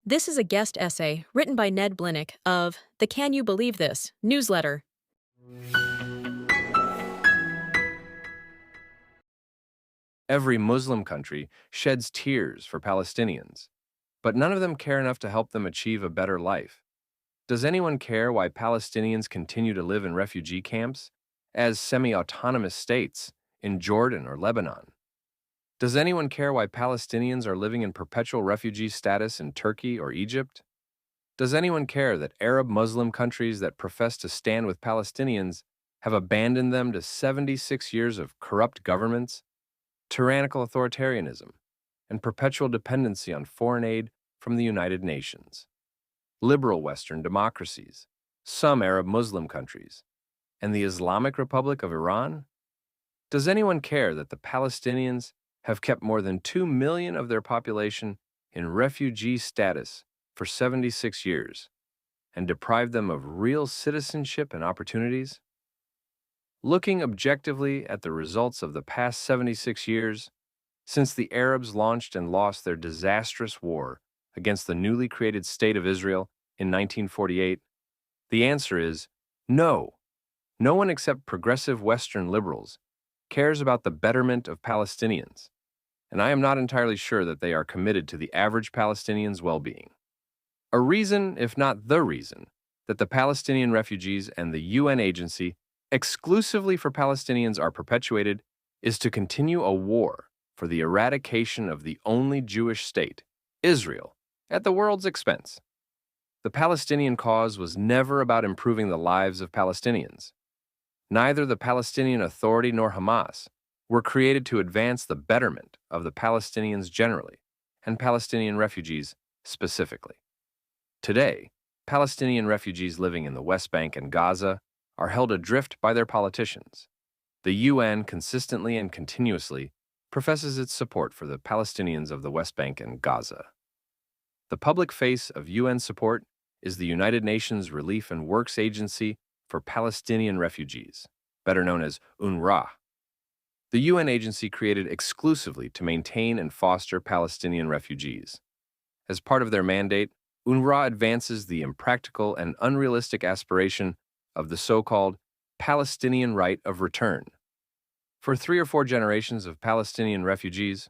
This is a guest essay written by Ned Blinick of the Can You Believe This newsletter. Every Muslim country sheds tears for Palestinians, but none of them care enough to help them achieve a better life. Does anyone care why Palestinians continue to live in refugee camps as semi-autonomous states in Jordan or Lebanon? Does anyone care why Palestinians are living in perpetual refugee status in Turkey or Egypt? Does anyone care that Arab Muslim countries that profess to stand with Palestinians have abandoned them to 76 years of corrupt governments, tyrannical authoritarianism, and perpetual dependency on foreign aid from the United Nations? Liberal Western democracies, some Arab Muslim countries, and the Islamic Republic of Iran? Does anyone care that the Palestinians have kept more than 2 million of their population in refugee status for 76 years and deprived them of real citizenship and opportunities? Looking objectively at the results of the past 76 years, since the Arabs launched and lost their disastrous war against the newly created State of Israel in 1948, the answer is no. No one except progressive Western liberals cares about the betterment of Palestinians, and I am not entirely sure that they are committed to the average Palestinian's well-being. A reason, if not the reason, that the Palestinian refugees and the UN agency exclusively for Palestinians are perpetuated is to continue a war for the eradication of the only Jewish state, Israel, at the world's expense. The Palestinian cause was never about improving the lives of Palestinians. Neither the Palestinian Authority nor Hamas were created to advance the betterment of the Palestinians generally and Palestinian refugees specifically. Today, Palestinian refugees living in the West Bank and Gaza are held adrift by their politicians. The UN consistently and continuously professes its support for the Palestinians of the West Bank and Gaza. The public face of UN support is the United Nations Relief and Works Agency for Palestinian Refugees, better known as UNRWA. The UN agency created exclusively to maintain and foster Palestinian refugees. As part of their mandate, UNRWA advances the impractical and unrealistic aspiration of the so-called Palestinian right of return. For 3 or 4 generations of Palestinian refugees,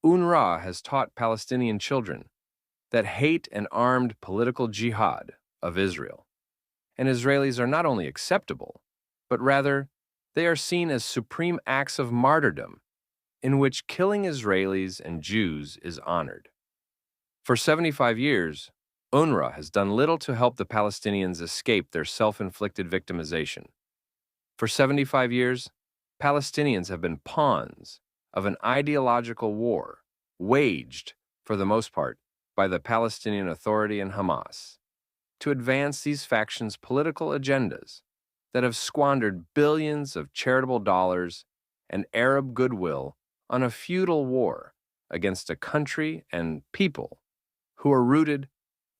UNRWA has taught Palestinian children that hate and armed political jihad of Israel and Israelis are not only acceptable, but rather they are seen as supreme acts of martyrdom in which killing Israelis and Jews is honored. For 75 years, UNRWA has done little to help the Palestinians escape their self-inflicted victimization. For 75 years, Palestinians have been pawns of an ideological war waged, for the most part, by the Palestinian Authority and Hamas to advance these factions' political agendas that have squandered billions of charitable dollars and Arab goodwill on a feudal war against a country and people who are rooted,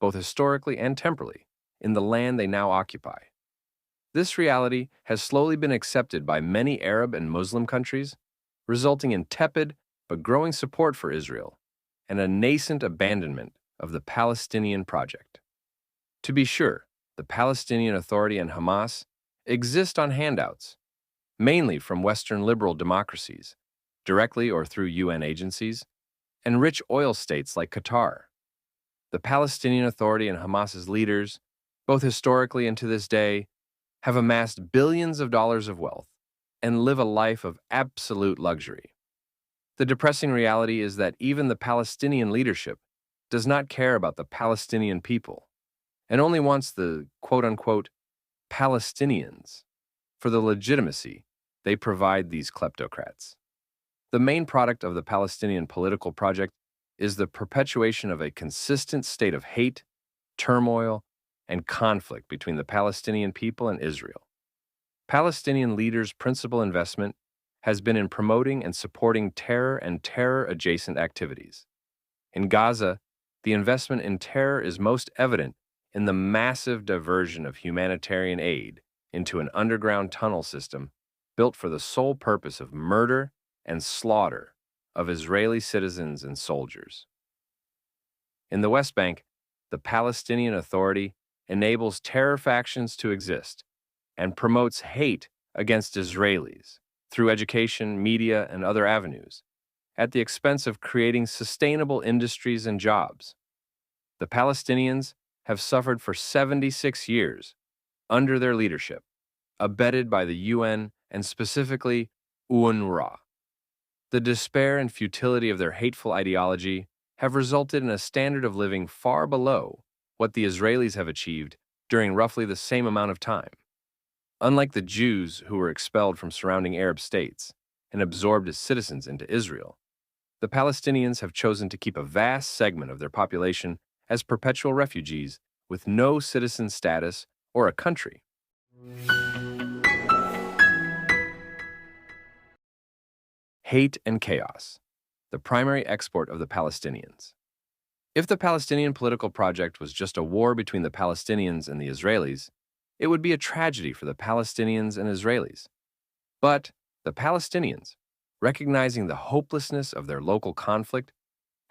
both historically and temporally, in the land they now occupy. This reality has slowly been accepted by many Arab and Muslim countries, resulting in tepid but growing support for Israel and a nascent abandonment of the Palestinian project. To be sure, the Palestinian Authority and Hamas exist on handouts, mainly from Western liberal democracies, directly or through UN agencies, and rich oil states like Qatar. The Palestinian Authority and Hamas's leaders, both historically and to this day, have amassed billions of dollars of wealth and live a life of absolute luxury. The depressing reality is that even the Palestinian leadership does not care about the Palestinian people and only wants the quote-unquote Palestinians for the legitimacy they provide these kleptocrats. The main product of the Palestinian political project is the perpetuation of a consistent state of hate, turmoil, and conflict between the Palestinian people and Israel. Palestinian leaders' principal investment has been in promoting and supporting terror and terror-adjacent activities. In Gaza, the investment in terror is most evident in the massive diversion of humanitarian aid into an underground tunnel system built for the sole purpose of murder and slaughter of Israeli citizens and soldiers. In the West Bank, the Palestinian Authority enables terror factions to exist and promotes hate against Israelis through education, media, and other avenues, at the expense of creating sustainable industries and jobs. The Palestinians have suffered for 76 years under their leadership, abetted by the UN and specifically UNRWA. The despair and futility of their hateful ideology have resulted in a standard of living far below what the Israelis have achieved during roughly the same amount of time. Unlike the Jews who were expelled from surrounding Arab states and absorbed as citizens into Israel, the Palestinians have chosen to keep a vast segment of their population as perpetual refugees with no citizen status or a country. Hate and chaos, the primary export of the Palestinians. If the Palestinian political project was just a war between the Palestinians and the Israelis, it would be a tragedy for the Palestinians and Israelis. But the Palestinians, recognizing the hopelessness of their local conflict,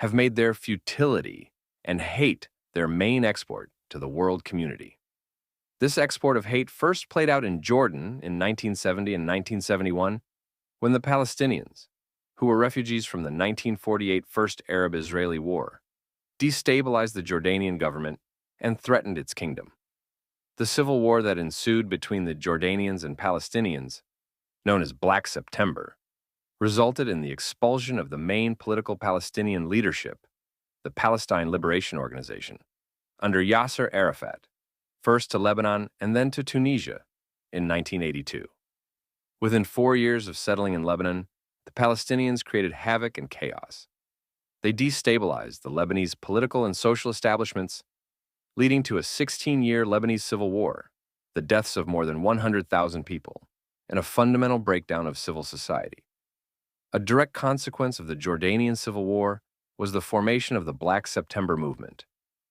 have made their futility and hate their main export to the world community. This export of hate first played out in Jordan in 1970 and 1971, when the Palestinians, who were refugees from the 1948 First Arab-Israeli War, destabilized the Jordanian government and threatened its kingdom. The civil war that ensued between the Jordanians and Palestinians, known as Black September, resulted in the expulsion of the main political Palestinian leadership, the Palestine Liberation Organization, under Yasser Arafat, first to Lebanon and then to Tunisia in 1982. Within 4 years of settling in Lebanon, the Palestinians created havoc and chaos. They destabilized the Lebanese political and social establishments, leading to a 16-year Lebanese civil war, the deaths of more than 100,000 people, and a fundamental breakdown of civil society. A direct consequence of the Jordanian civil war was the formation of the Black September movement,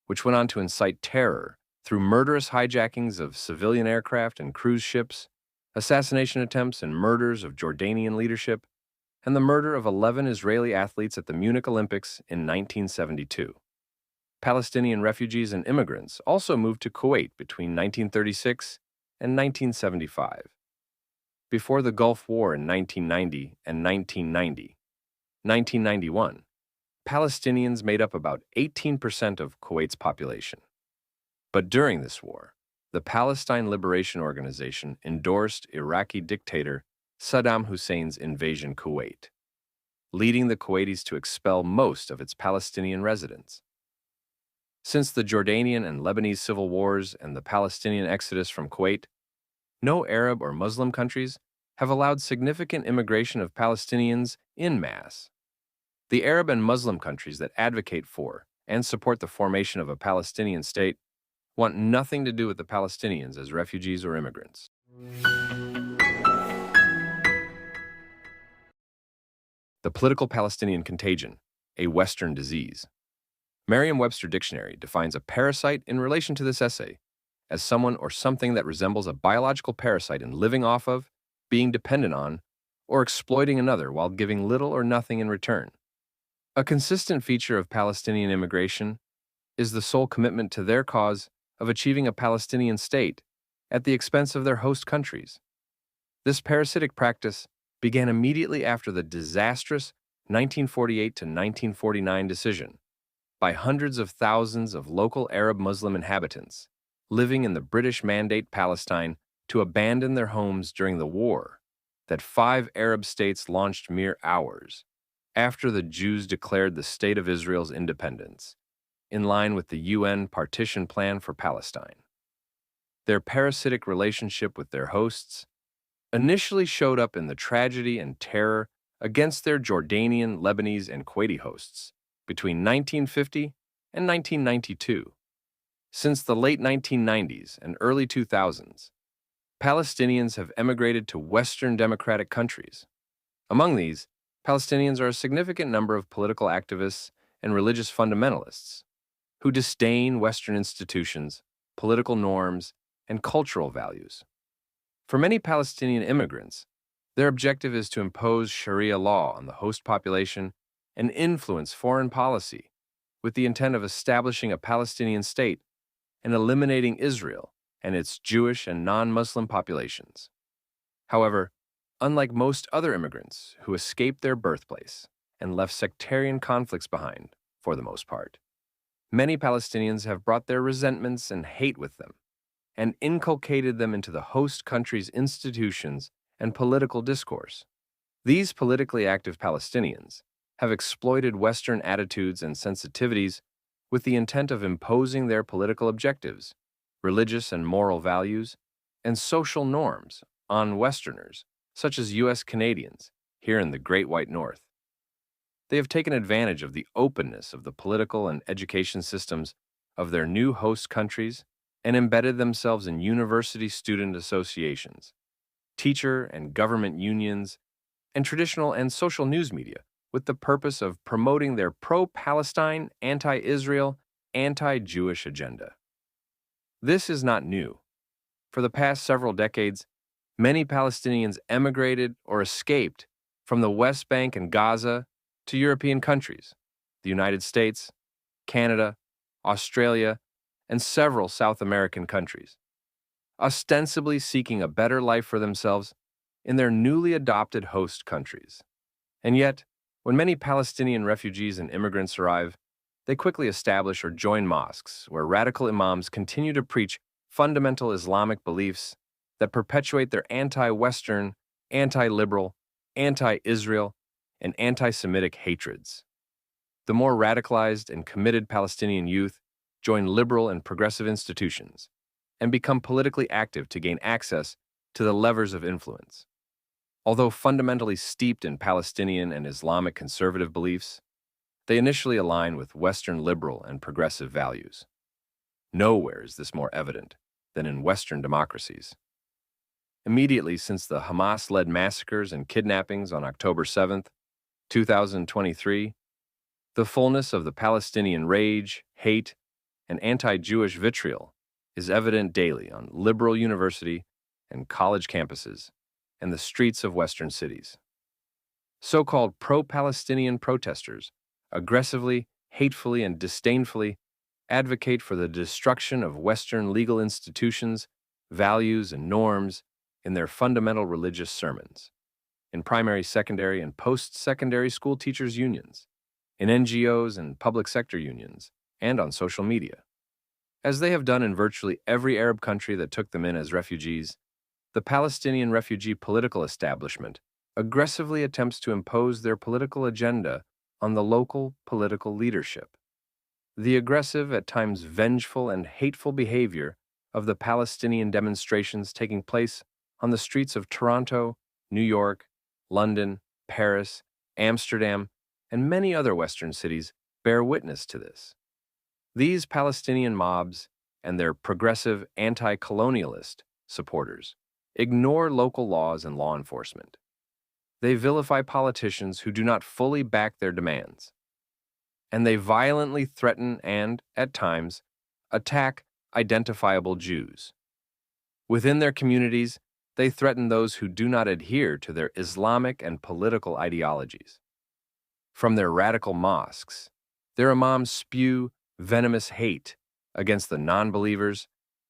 which went on to incite terror through murderous hijackings of civilian aircraft and cruise ships, assassination attempts and murders of Jordanian leadership, and the murder of 11 Israeli athletes at the Munich Olympics in 1972. Palestinian refugees and immigrants also moved to Kuwait between 1936 and 1975. Before the Gulf War in 1990 and 1991, Palestinians made up about 18% of Kuwait's population. But during this war, the Palestine Liberation Organization endorsed Iraqi dictator Saddam Hussein's invasion Kuwait, leading the Kuwaitis to expel most of its Palestinian residents. Since the Jordanian and Lebanese civil wars and the Palestinian exodus from Kuwait, no Arab or Muslim countries have allowed significant immigration of Palestinians en masse. The Arab and Muslim countries that advocate for and support the formation of a Palestinian state want nothing to do with the Palestinians as refugees or immigrants. The political Palestinian contagion, a Western disease. Merriam-Webster Dictionary defines a parasite in relation to this essay as someone or something that resembles a biological parasite in living off of, being dependent on, or exploiting another while giving little or nothing in return. A consistent feature of Palestinian immigration is the sole commitment to their cause of achieving a Palestinian state at the expense of their host countries. This parasitic practice began immediately after the disastrous 1948 to 1949 decision by hundreds of thousands of local Arab Muslim inhabitants living in the British Mandate Palestine to abandon their homes during the war that 5 Arab states launched mere hours after the Jews declared the State of Israel's independence, in line with the UN partition plan for Palestine. Their parasitic relationship with their hosts initially showed up in the tragedy and terror against their Jordanian, Lebanese, and Kuwaiti hosts between 1950 and 1992. Since the late 1990s and early 2000s, Palestinians have emigrated to Western democratic countries. Among these, Palestinians are a significant number of political activists and religious fundamentalists who disdain Western institutions, political norms, and cultural values. For many Palestinian immigrants, their objective is to impose Sharia law on the host population and influence foreign policy with the intent of establishing a Palestinian state and eliminating Israel and its Jewish and non-Muslim populations. However, unlike most other immigrants who escaped their birthplace and left sectarian conflicts behind, for the most part, many Palestinians have brought their resentments and hate with them and inculcated them into the host country's institutions and political discourse. These politically active Palestinians have exploited Western attitudes and sensitivities with the intent of imposing their political objectives, religious and moral values, and social norms on Westerners, such as U.S. Canadians, here in the Great White North. They have taken advantage of the openness of the political and education systems of their new host countries and embedded themselves in university student associations, teacher and government unions, and traditional and social news media with the purpose of promoting their pro-Palestine, anti-Israel, anti-Jewish agenda. This is not new. For the past several decades, many Palestinians emigrated or escaped from the West Bank and Gaza to European countries, the United States, Canada, Australia, and several South American countries, ostensibly seeking a better life for themselves in their newly adopted host countries. And yet, when many Palestinian refugees and immigrants arrive, they quickly establish or join mosques where radical imams continue to preach fundamental Islamic beliefs that perpetuate their anti-Western, anti-liberal, anti-Israel, and anti-Semitic hatreds. The more radicalized and committed Palestinian youth join liberal and progressive institutions and become politically active to gain access to the levers of influence. Although fundamentally steeped in Palestinian and Islamic conservative beliefs, they initially align with Western liberal and progressive values. Nowhere is this more evident than in Western democracies. Immediately since the Hamas-led massacres and kidnappings on October 7, 2023, the fullness of the Palestinian rage, hate, and anti-Jewish vitriol is evident daily on liberal university and college campuses and the streets of Western cities. So-called pro-Palestinian protesters aggressively, hatefully, and disdainfully advocate for the destruction of Western legal institutions, values, and norms in their fundamental religious sermons, in primary, secondary, and post-secondary school teachers' unions, in NGOs and public sector unions, and on social media. As they have done in virtually every Arab country that took them in as refugees, the Palestinian refugee political establishment aggressively attempts to impose their political agenda on the local political leadership. The aggressive, at times vengeful and hateful behavior of the Palestinian demonstrations taking place on the streets of Toronto, New York, London, Paris, Amsterdam, and many other Western cities bear witness to this. These Palestinian mobs and their progressive anti-colonialist supporters ignore local laws and law enforcement. They vilify politicians who do not fully back their demands. And they violently threaten and, at times, attack identifiable Jews. Within their communities, they threaten those who do not adhere to their Islamic and political ideologies. From their radical mosques, their imams spew venomous hate against the non-believers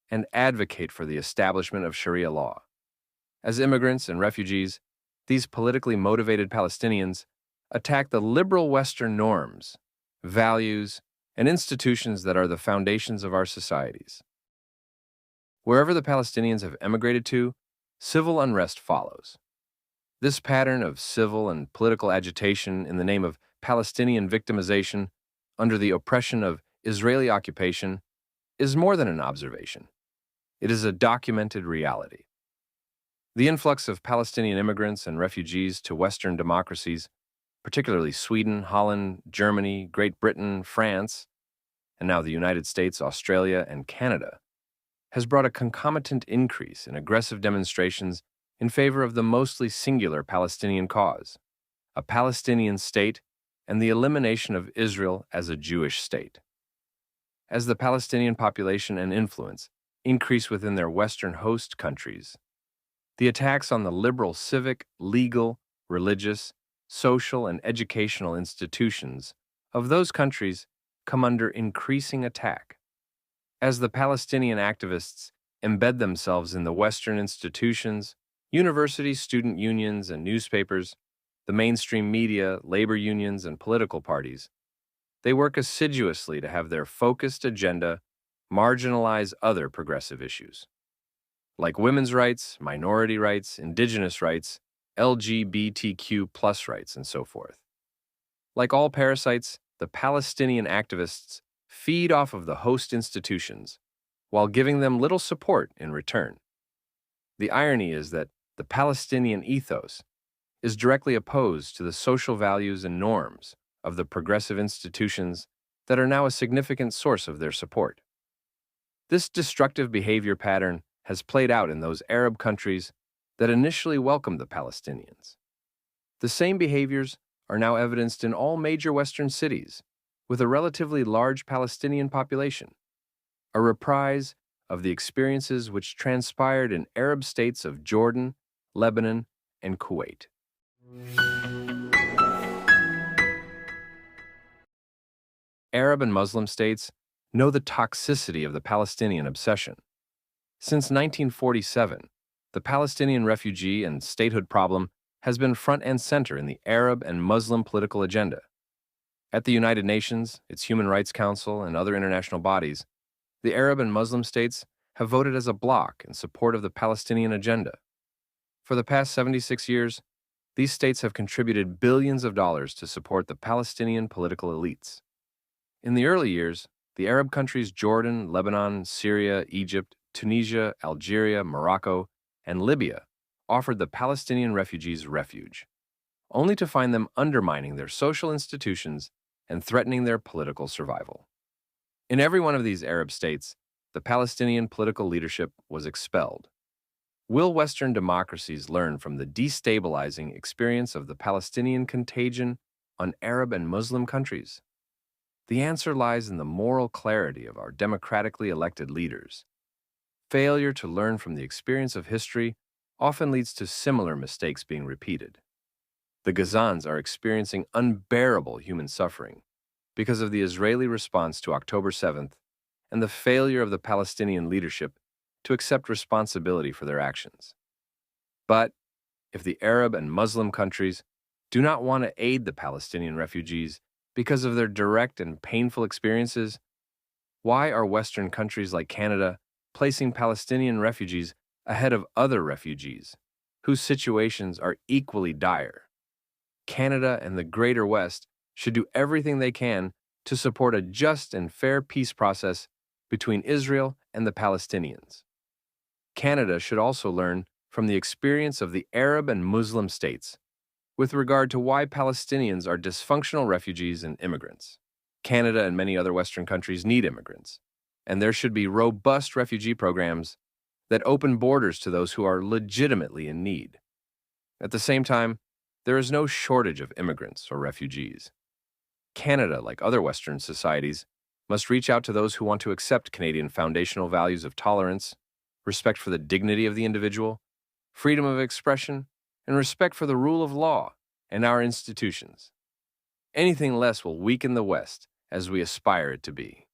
and advocate for the establishment of Sharia law. As immigrants and refugees, these politically motivated Palestinians attack the liberal Western norms, values, and institutions that are the foundations of our societies. Wherever the Palestinians have emigrated to, civil unrest follows. This pattern of civil and political agitation in the name of Palestinian victimization under the oppression of Israeli occupation is more than an observation. It is a documented reality. The influx of Palestinian immigrants and refugees to Western democracies, particularly Sweden, Holland, Germany, Great Britain, France, and now the United States, Australia, and Canada, has brought a concomitant increase in aggressive demonstrations in favor of the mostly singular Palestinian cause, a Palestinian state and the elimination of Israel as a Jewish state. As the Palestinian population and influence increase within their Western host countries, the attacks on the liberal civic, legal, religious, social, and educational institutions of those countries come under increasing attack. As the Palestinian activists embed themselves in the Western institutions, universities, student unions, and newspapers, the mainstream media, labor unions, and political parties, they work assiduously to have their focused agenda marginalize other progressive issues, like women's rights, minority rights, indigenous rights, LGBTQ+ rights, and so forth. Like all parasites, the Palestinian activists feed off of the host institutions while giving them little support in return. The irony is that the Palestinian ethos is directly opposed to the social values and norms of the progressive institutions that are now a significant source of their support. This destructive behavior pattern has played out in those Arab countries that initially welcomed the Palestinians. The same behaviors are now evidenced in all major Western cities, with a relatively large Palestinian population, a reprise of the experiences which transpired in Arab states of Jordan, Lebanon, and Kuwait. Arab and Muslim states know the toxicity of the Palestinian obsession. Since 1947, the Palestinian refugee and statehood problem has been front and center in the Arab and Muslim political agenda. At the United Nations, its Human Rights Council, and other international bodies, the Arab and Muslim states have voted as a bloc in support of the Palestinian agenda. For the past 76 years, these states have contributed billions of dollars to support the Palestinian political elites. In the early years, the Arab countries Jordan, Lebanon, Syria, Egypt, Tunisia, Algeria, Morocco, and Libya offered the Palestinian refugees refuge, only to find them undermining their social institutions and threatening their political survival. In every one of these Arab states, the Palestinian political leadership was expelled. Will Western democracies learn from the destabilizing experience of the Palestinian contagion on Arab and Muslim countries? The answer lies in the moral clarity of our democratically elected leaders. Failure to learn from the experience of history often leads to similar mistakes being repeated. The Gazans are experiencing unbearable human suffering because of the Israeli response to October 7th and the failure of the Palestinian leadership to accept responsibility for their actions. But if the Arab and Muslim countries do not want to aid the Palestinian refugees because of their direct and painful experiences, why are Western countries like Canada placing Palestinian refugees ahead of other refugees whose situations are equally dire? Canada and the Greater West should do everything they can to support a just and fair peace process between Israel and the Palestinians. Canada should also learn from the experience of the Arab and Muslim states with regard to why Palestinians are dysfunctional refugees and immigrants. Canada and many other Western countries need immigrants, and there should be robust refugee programs that open borders to those who are legitimately in need. At the same time, there is no shortage of immigrants or refugees. Canada, like other Western societies, must reach out to those who want to accept Canadian foundational values of tolerance, respect for the dignity of the individual, freedom of expression, and respect for the rule of law and our institutions. Anything less will weaken the West as we aspire it to be.